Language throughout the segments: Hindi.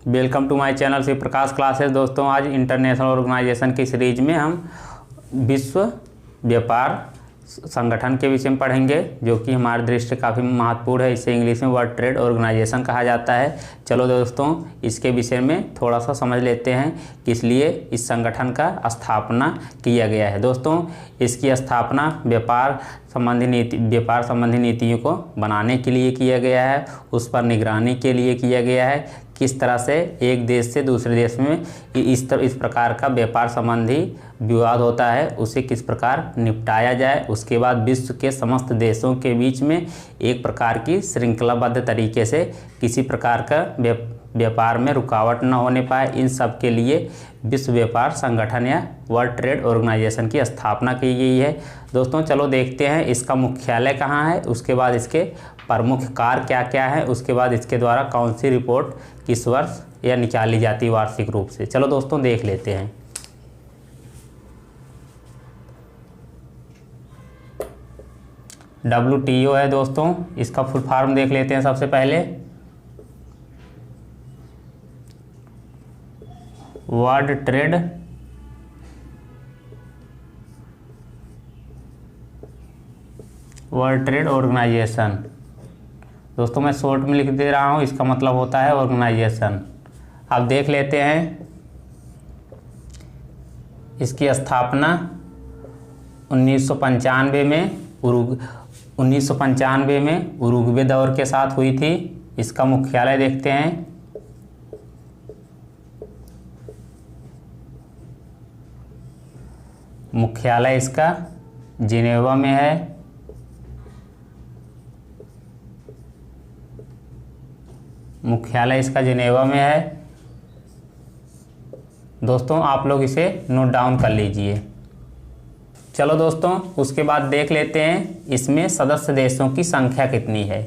Welcome to my channel Shri Prakash classes. दोस्तों, आज इंटरनेशनल ऑर्गेनाइजेशन की सीरीज में हम विश्व व्यापार संगठन के विषय में पढ़ेंगे, जो कि हमारे दृष्टि से काफ़ी महत्वपूर्ण है। इसे इंग्लिश में वर्ल्ड ट्रेड ऑर्गेनाइजेशन कहा जाता है। चलो दोस्तों, इसके विषय में थोड़ा सा समझ लेते हैं कि इसलिए इस संगठन का स्थापना किया गया है। दोस्तों, इसकी स्थापना व्यापार संबंधी नीतियों को बनाने के लिए किया गया है, उस पर निगरानी के लिए किया गया है। किस तरह से एक देश से दूसरे देश में इस प्रकार का व्यापार संबंधी विवाद होता है, उसे किस प्रकार निपटाया जाए। उसके बाद विश्व के समस्त देशों के बीच में एक प्रकार की श्रृंखलाबद्ध तरीके से किसी प्रकार का व्यापार में रुकावट न होने पाए, इन सब के लिए विश्व व्यापार संगठन या वर्ल्ड ट्रेड ऑर्गेनाइजेशन की स्थापना की गई है। दोस्तों, चलो देखते हैं इसका मुख्यालय कहाँ है, उसके बाद इसके प्रमुख कार्य क्या क्या है, उसके बाद इसके द्वारा कौन सी रिपोर्ट किस वर्ष या निकाली जाती है वार्षिक रूप से। चलो दोस्तों, देख लेते हैं। WTO है दोस्तों, इसका फुल फॉर्म देख लेते हैं सबसे पहले। World trade organisation. दोस्तों, मैं शॉर्ट में लिख दे रहा हूँ, इसका मतलब होता है ऑर्गेनाइजेशन। अब देख लेते हैं इसकी स्थापना 1995 में उरुग्वे दौर के साथ हुई थी। इसका मुख्यालय देखते हैं। मुख्यालय इसका जिनेवा में है। मुख्यालय इसका जिनेवा में है। दोस्तों, आप लोग इसे नोट डाउन कर लीजिए। चलो दोस्तों, उसके बाद देख लेते हैं इसमें सदस्य देशों की संख्या कितनी है।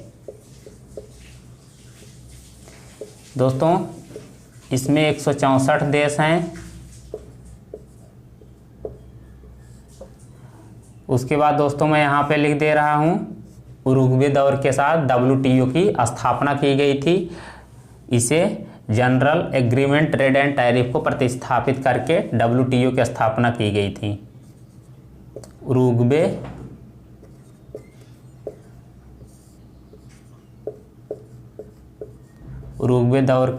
दोस्तों, इसमें 164 देश हैं। उसके बाद दोस्तों, मैं यहाँ पे लिख दे रहा हूँ, उरुग्वे दौर के साथ WTO की स्थापना की गई थी। इसे general agreement trade and tariff को प्रतिस्थापित करके WTO की स्थापना की गई थी। उरुग्वे दौर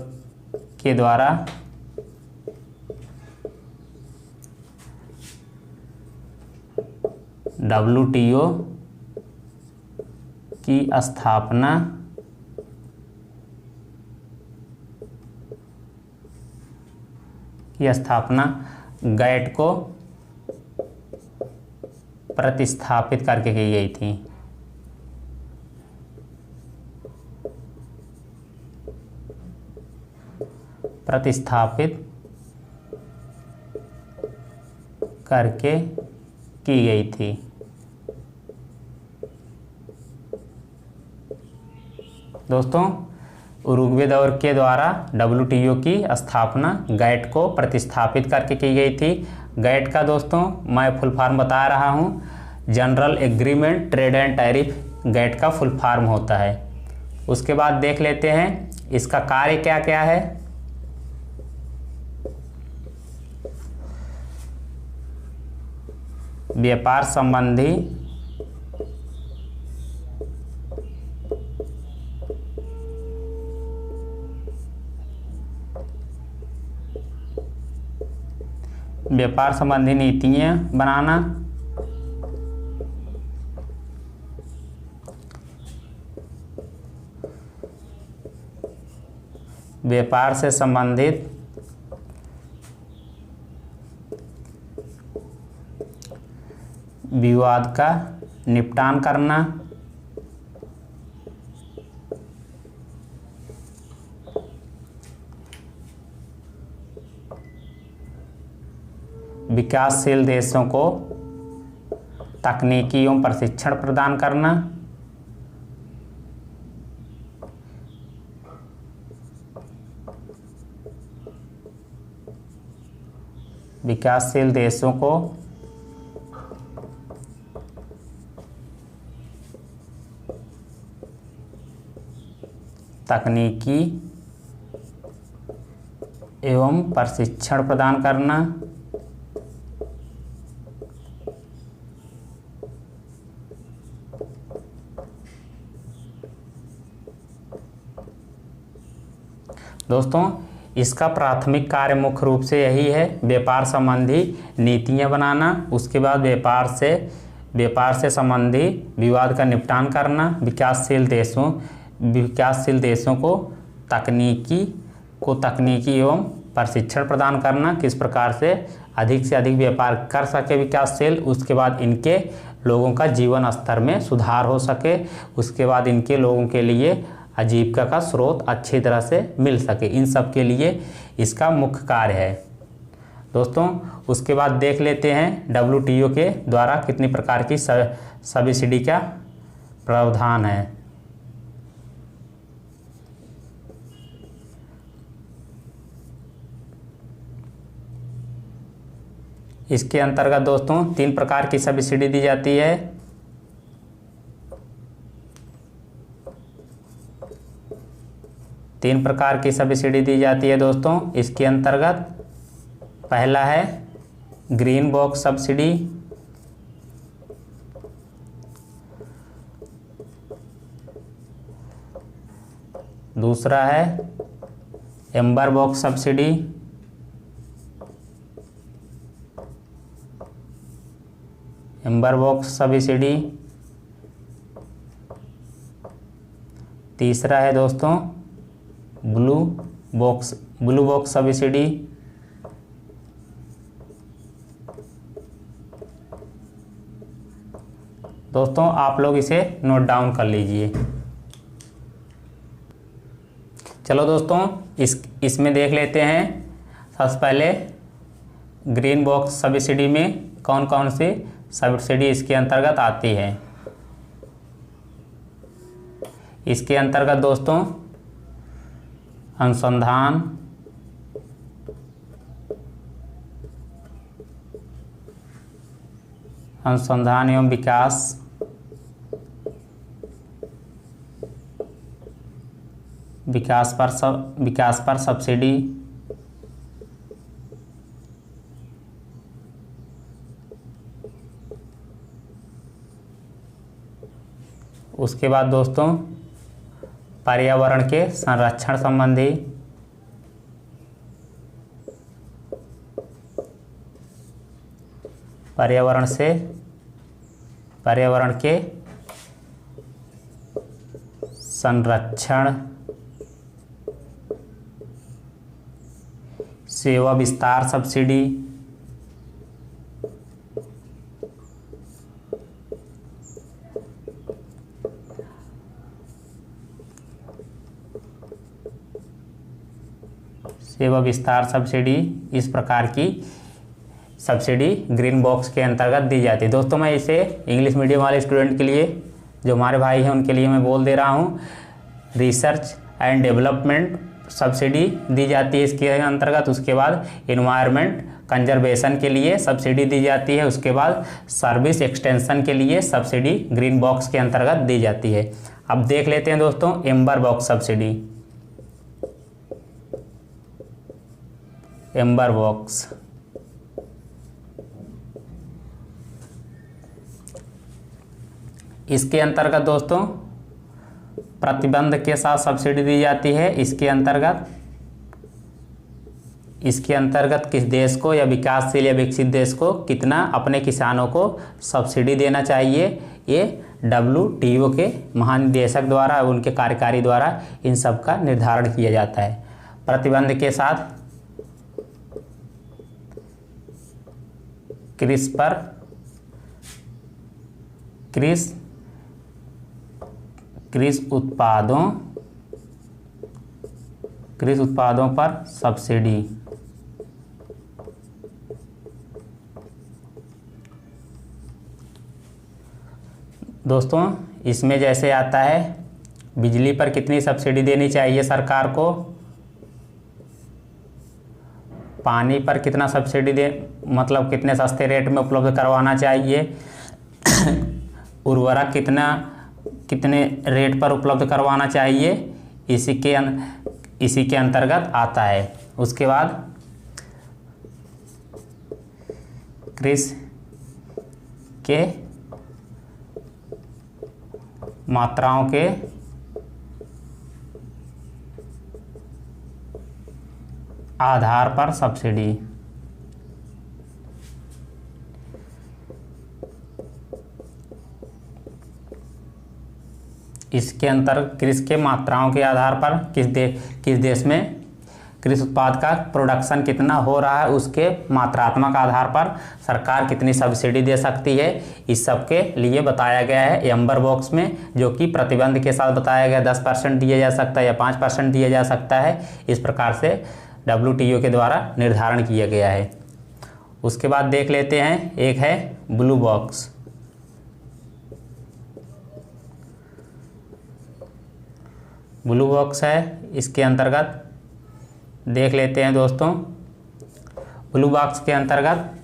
के द्वारा WTO की स्थापना गैट को प्रतिस्थापित करके की गई थी। प्रतिस्थापित करके की गई थी। दोस्तों, उरुग्वे दौर के द्वारा WTO की स्थापना गैट को प्रतिस्थापित करके की गई थी। गैट का दोस्तों मैं फुल फॉर्म बता रहा हूँ, general agreement trade and tariff GATT का फुल फॉर्म होता है। उसके बाद देख लेते हैं इसका कार्य क्या क्या है। व्यापार संबंधी नीतियाँ बनाना, व्यापार से संबंधित विवाद का निपटान करना, विकासशील देशों को तकनीकी एवं प्रशिक्षण प्रदान करना, विकासशील देशों को तकनीकी एवं प्रशिक्षण प्रदान करना। दोस्तों इसका प्राथमिक कार्य मुख्य रूप से यही है, व्यापार संबंधी नीतियां बनाना, उसके बाद व्यापार से संबंधी विवाद का निपटान करना, विकासशील देशों को तकनीकी एवं प्रशिक्षण प्रदान करना, किस प्रकार से अधिक व्यापार कर सके विकासशील, उसके बाद इनके लोगों का जीवन स्तर में सुधार हो सके, उसके बाद इनके लोगों के लिए आजीविका का स्रोत अच्छी तरह से मिल सके, इन सब के लिए इसका मुख्य कार्य है। दोस्तों उसके बाद देख लेते हैं WTO के द्वारा कितनी प्रकार की सब्सिडी का प्रावधान है। इसके अंतर्गत दोस्तों 3 प्रकार की सब्सिडी दी जाती है। तीन प्रकार की सब्सिडी दी जाती है दोस्तों इसके अंतर्गत। पहला है ग्रीन बॉक्स सब्सिडी, दूसरा है एम्बर बॉक्स सब्सिडी, तीसरा है दोस्तों ब्लू बॉक्स सब्सिडी। दोस्तों आप लोग इसे नोट डाउन कर लीजिए। चलो दोस्तों इसमें देख लेते हैं। सबसे पहले ग्रीन बॉक्स सब्सिडी में कौन कौन सी सब्सिडी इसके अंतर्गत आती है। इसके अंतर्गत दोस्तों अनुसंधान एवं विकास पर सब्सिडी, उसके बाद दोस्तों पर्यावरण के संरक्षण संबंधी, पर्यावरण के संरक्षण, सेवा विस्तार सब्सिडी, इस प्रकार की सब्सिडी ग्रीन बॉक्स के अंतर्गत दी जाती है। दोस्तों मैं इसे इंग्लिश मीडियम वाले स्टूडेंट के लिए, जो हमारे भाई हैं उनके लिए मैं बोल दे रहा हूँ। रिसर्च एंड डेवलपमेंट सब्सिडी दी जाती है इसके अंतर्गत। उसके बाद इन्वायरमेंट कंजर्वेशन के लिए सब्सिडी दी जाती है। उसके बाद सर्विस एक्सटेंशन के लिए सब्सिडी ग्रीन बॉक्स के अंतर्गत दी जाती है। अब देख लेते हैं दोस्तों amber box subsidy. Amber box इसके अंतर्गत दोस्तों प्रतिबंध के साथ सब्सिडी दी जाती है। इसके अंतर्गत किस देश को या विकासशील या विकसित देश को कितना अपने किसानों को सब्सिडी देना चाहिए, ये WTO के महानिदेशक द्वारा, उनके कार्यकारी द्वारा इन सब का निर्धारण किया जाता है। प्रतिबंध के साथ कृषि उत्पादों पर सब्सिडी। दोस्तों इसमें जैसे आता है बिजली पर कितनी सब्सिडी देनी चाहिए सरकार को, पानी पर कितना सब्सिडी मतलब कितने सस्ते रेट में उपलब्ध करवाना चाहिए, उर्वरक कितने रेट पर उपलब्ध करवाना चाहिए, इसी के अंतर्गत आता है। उसके बाद क्रिस के मात्राओं के आधार पर सब्सिडी। इसके अंतर्गत कृषि के मात्राओं के आधार पर किस देश में कृषि उत्पाद का प्रोडक्शन कितना हो रहा है, उसके मात्रात्मक आधार पर सरकार कितनी सब्सिडी दे सकती है, इस सब के लिए बताया गया है एम्बर बॉक्स में, जो कि प्रतिबंध के साथ बताया गया। 10% दिया जा सकता है या 5% दिया जा सकता है, इस प्रकार से WTO के द्वारा निर्धारण किया गया है। उसके बाद देख लेते हैं, एक है ब्लू बॉक्स। ब्लू बॉक्स है, इसके अंतर्गत देख लेते हैं दोस्तों। ब्लू बॉक्स के अंतर्गत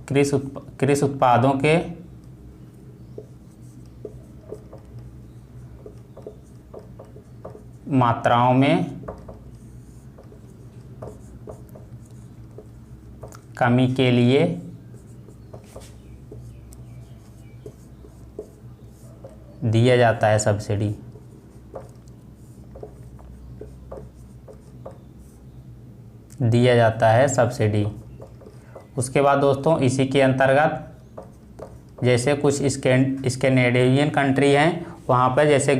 कृषि उत्पादों के मात्राओं में कमी के लिए दिया जाता है सब्सिडी। दिया जाता है सब्सिडी। उसके बाद दोस्तों इसी के अंतर्गत जैसे कुछ स्कैंडिनेवियन कंट्री हैं, वहाँ पे जैसे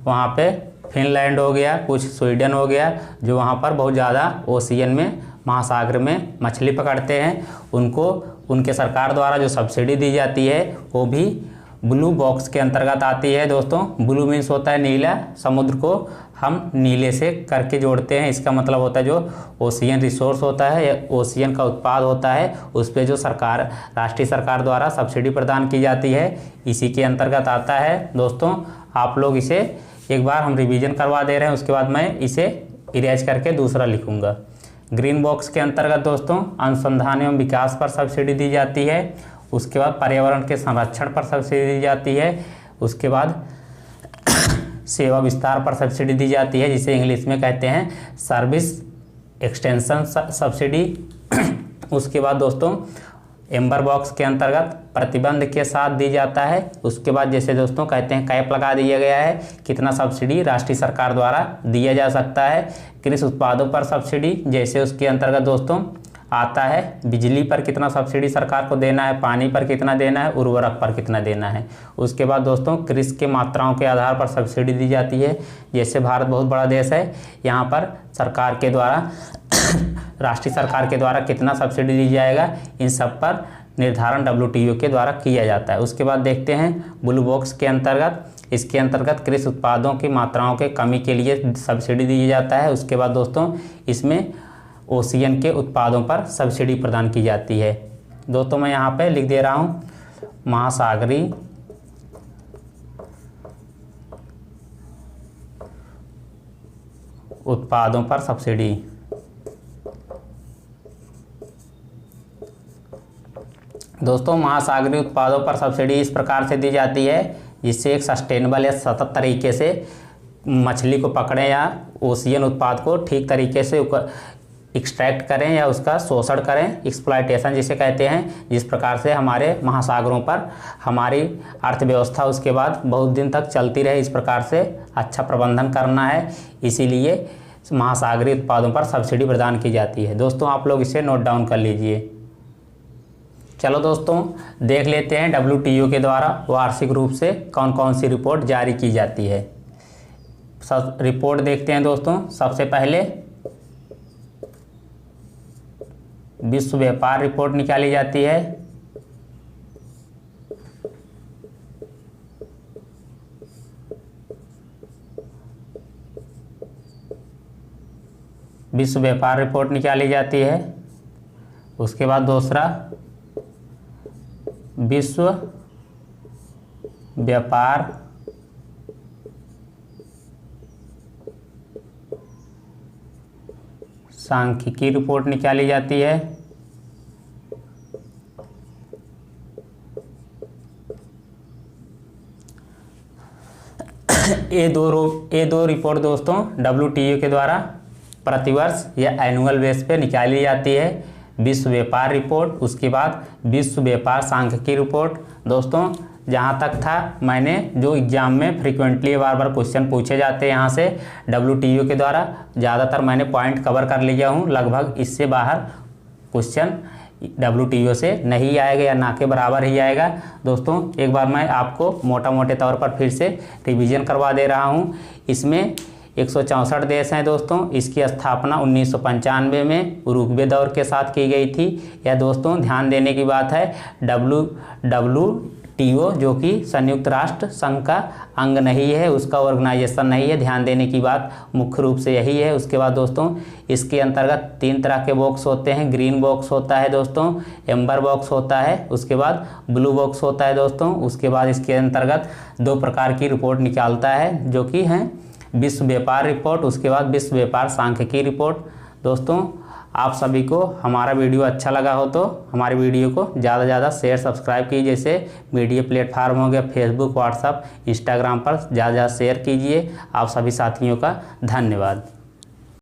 वहाँ पे फिनलैंड हो गया, कुछ स्वीडन हो गया, जो वहाँ पर बहुत ज़्यादा ओशियन में, महासागर में मछली पकड़ते हैं, उनको उनके सरकार द्वारा जो सब्सिडी दी जाती है वो भी ब्लू बॉक्स के अंतर्गत आती है दोस्तों। ब्लू मीन्स होता है नीला, समुद्र को हम नीले से करके जोड़ते हैं, इसका मतलब होता है जो ओशियन रिसोर्स होता है या ओशियन का उत्पाद होता है, उस पर जो राष्ट्रीय सरकार द्वारा सब्सिडी प्रदान की जाती है, इसी के अंतर्गत आता है दोस्तों। आप लोग इसे एक बार हम रिवीजन करवा दे रहे हैं, उसके बाद मैं इसे इरेज करके दूसरा लिखूंगा। ग्रीन बॉक्स के अंतर्गत दोस्तों अनुसंधान एवं विकास पर सब्सिडी दी जाती है। उसके बाद पर्यावरण के संरक्षण पर सब्सिडी दी जाती है। उसके बाद सेवा विस्तार पर सब्सिडी दी जाती है, जिसे इंग्लिश में कहते हैं सर्विस एक्सटेंशन सब्सिडी। उसके बाद दोस्तों एम्बर बॉक्स के अंतर्गत प्रतिबंध के साथ दी जाता है। उसके बाद जैसे दोस्तों कहते हैं कैप लगा दिया गया है, कितना सब्सिडी राष्ट्रीय सरकार द्वारा दिया जा सकता है। कृषि उत्पादों पर सब्सिडी, जैसे उसके अंतर्गत दोस्तों आता है बिजली पर कितना सब्सिडी सरकार को देना है, पानी पर कितना देना है, उर्वरक पर कितना देना है। उसके बाद दोस्तों कृषि के मात्राओं के आधार पर सब्सिडी दी जाती है। जैसे भारत बहुत बड़ा देश है, यहाँ पर सरकार के द्वारा राष्ट्रीय सरकार के द्वारा कितना सब्सिडी दी जाएगा, इन सब पर निर्धारण WTO के द्वारा किया जाता है। उसके बाद देखते हैं ब्लू बॉक्स के अंतर्गत, इसके अंतर्गत कृषि उत्पादों की मात्राओं के कमी के लिए सब्सिडी दिया जाता है। उसके बाद दोस्तों इसमें ओशियन के उत्पादों पर सब्सिडी प्रदान की जाती है। दोस्तों मैं यहाँ पे लिख दे रहा हूँ महासागरीय उत्पादों पर सब्सिडी। दोस्तों महासागरीय उत्पादों पर सब्सिडी इस प्रकार से दी जाती है जिससे एक सस्टेनेबल या सतत तरीके से मछली को पकड़ें या ओशियन उत्पाद को ठीक तरीके से एक्सट्रैक्ट करें या उसका शोषण करें, एक्सप्लॉयटेशन जिसे कहते हैं, जिस प्रकार से हमारे महासागरों पर हमारी अर्थव्यवस्था उसके बाद बहुत दिन तक चलती रहे, इस प्रकार से अच्छा प्रबंधन करना है। इसीलिए महासागरीय उत्पादों पर सब्सिडी प्रदान की जाती है। दोस्तों आप लोग इसे नोट डाउन कर लीजिए। चलो दोस्तों देख लेते हैं WTO के द्वारा वार्षिक रूप से कौन कौन सी रिपोर्ट जारी की जाती है। सब रिपोर्ट देखते हैं दोस्तों। सबसे पहले विश्व व्यापार रिपोर्ट निकाली जाती है। विश्व व्यापार रिपोर्ट निकाली जाती है। उसके बाद दूसरा विश्व व्यापार सांख्यिकी रिपोर्ट निकाली जाती है। ये दो रिपोर्ट दोस्तों WTO के द्वारा प्रतिवर्ष या एनुअल बेस पे निकाली जाती है। विश्व व्यापार रिपोर्ट, उसके बाद विश्व व्यापार सांख्यिकी रिपोर्ट। दोस्तों जहाँ तक था मैंने जो एग्ज़ाम में फ्रिक्वेंटली बार बार क्वेश्चन पूछे जाते हैं यहाँ से WTO के द्वारा, ज़्यादातर मैंने पॉइंट कवर कर लिया हूँ। लगभग इससे बाहर क्वेश्चन WTO से नहीं आएगा या ना के बराबर ही आएगा। दोस्तों एक बार मैं आपको मोटा मोटे तौर पर फिर से रिवीजन करवा दे रहा हूँ। इसमें 164 देश हैं दोस्तों। इसकी स्थापना 1995 में उरुग्वे दौर के साथ की गई थी। यह दोस्तों ध्यान देने की बात है WTO जो कि संयुक्त राष्ट्र संघ का अंग नहीं है, उसका ऑर्गेनाइजेशन नहीं है। ध्यान देने की बात मुख्य रूप से यही है। उसके बाद दोस्तों इसके अंतर्गत 3 तरह के बॉक्स होते हैं। ग्रीन बॉक्स होता है दोस्तों, एम्बर बॉक्स होता है, उसके बाद ब्लू बॉक्स होता है दोस्तों। उसके बाद इसके अंतर्गत 2 प्रकार की रिपोर्ट निकालता है जो कि हैं विश्व व्यापार रिपोर्ट, उसके बाद विश्व व्यापार सांख्यिकी रिपोर्ट। दोस्तों आप सभी को हमारा वीडियो अच्छा लगा हो तो हमारे वीडियो को ज़्यादा से ज़्यादा शेयर सब्सक्राइब कीजिए। जैसे मीडिया प्लेटफार्म हो गया फेसबुक, व्हाट्सअप, इंस्टाग्राम पर ज़्यादा से ज़्यादा शेयर कीजिए। आप सभी साथियों का धन्यवाद।